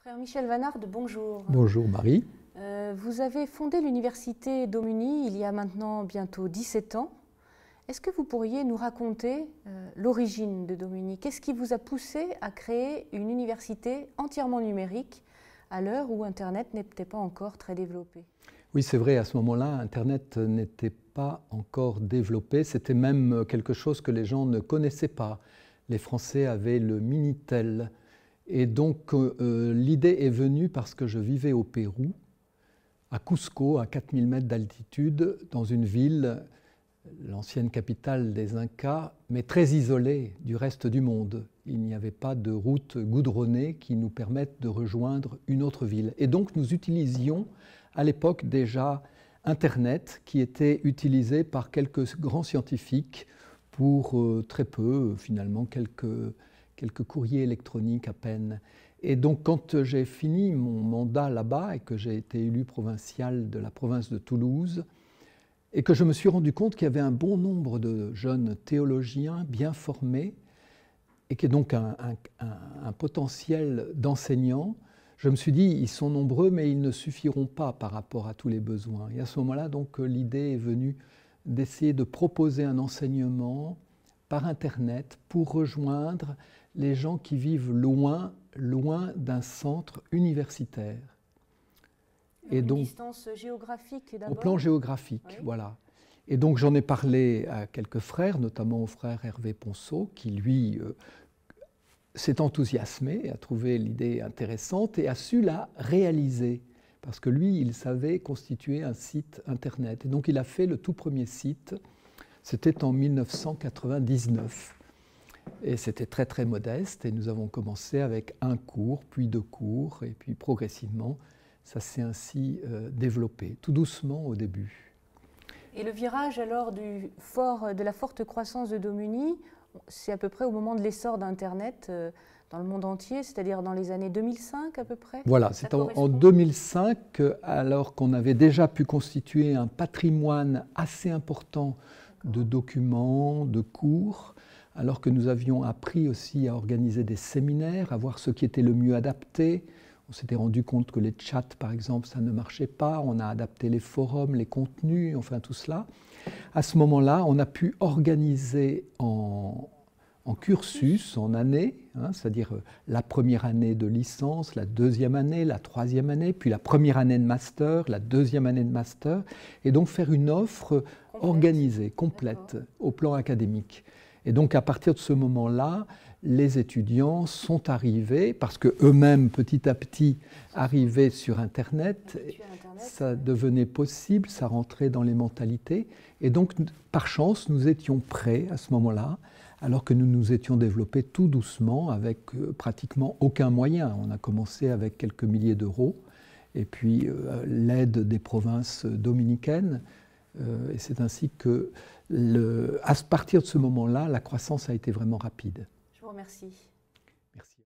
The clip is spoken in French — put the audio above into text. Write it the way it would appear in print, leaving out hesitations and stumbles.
Frère Michel Vanard, bonjour. Bonjour Marie. Vous avez fondé l'université d'Aumuni il y a maintenant bientôt 17 ans. Est-ce que vous pourriez nous raconter l'origine de Aumuni? Qu'est-ce qui vous a poussé à créer une université entièrement numérique à l'heure où Internet n'était pas encore très développé? Oui, c'est vrai, à ce moment-là, Internet n'était pas encore développé. C'était même quelque chose que les gens ne connaissaient pas. Les Français avaient le Minitel. Et donc, l'idée est venue parce que je vivais au Pérou, à Cusco, à 4000 mètres d'altitude, dans une ville, l'ancienne capitale des Incas, mais très isolée du reste du monde. Il n'y avait pas de route goudronnée qui nous permette de rejoindre une autre ville. Et donc, nous utilisions à l'époque déjà Internet, qui était utilisé par quelques grands scientifiques pour très peu, finalement, quelques courriers électroniques à peine. Et donc, quand j'ai fini mon mandat là-bas et que j'ai été élu provincial de la province de Toulouse, et que je me suis rendu compte qu'il y avait un bon nombre de jeunes théologiens bien formés, et qui est donc un potentiel d'enseignants, je me suis dit, ils sont nombreux, mais ils ne suffiront pas par rapport à tous les besoins. Et à ce moment-là, donc, l'idée est venue d'essayer de proposer un enseignement par Internet pour rejoindre les gens qui vivent loin d'un centre universitaire. Et donc, distance géographique d'abord? Au plan géographique, oui. Voilà. Et donc j'en ai parlé à quelques frères, notamment au frère Hervé Ponceau, qui lui s'est enthousiasmé, a trouvé l'idée intéressante et a su la réaliser. Parce que lui, il savait constituer un site Internet. Et donc il a fait le tout premier site, c'était en 1999. Et c'était très très modeste et nous avons commencé avec un cours, puis 2 cours, et puis progressivement, ça s'est ainsi développé, tout doucement au début. Et le virage alors de la forte croissance de Aumuni, c'est à peu près au moment de l'essor d'Internet dans le monde entier, c'est-à-dire dans les années 2005 à peu près? Voilà, c'est en 2005, alors qu'on avait déjà pu constituer un patrimoine assez important de documents, de cours, alors que nous avions appris aussi à organiser des séminaires, à voir ce qui était le mieux adapté. On s'était rendu compte que les chats, par exemple, ça ne marchait pas. On a adapté les forums, les contenus, enfin tout cela. À ce moment-là, on a pu organiser en cursus, en années, hein, c'est-à-dire la première année de licence, la deuxième année, la troisième année, puis la première année de master, la deuxième année de master, et donc faire une offre organisée, complète, au plan académique. Et donc à partir de ce moment-là, les étudiants sont arrivés, parce qu'eux-mêmes, petit à petit, arrivaient sur Internet, ça devenait possible, ça rentrait dans les mentalités. Et donc, par chance, nous étions prêts à ce moment-là, alors que nous nous étions développés tout doucement, avec pratiquement aucun moyen. On a commencé avec quelques milliers d'euros, et puis l'aide des provinces dominicaines. Et c'est ainsi que, à partir de ce moment-là, la croissance a été vraiment rapide. Je vous remercie.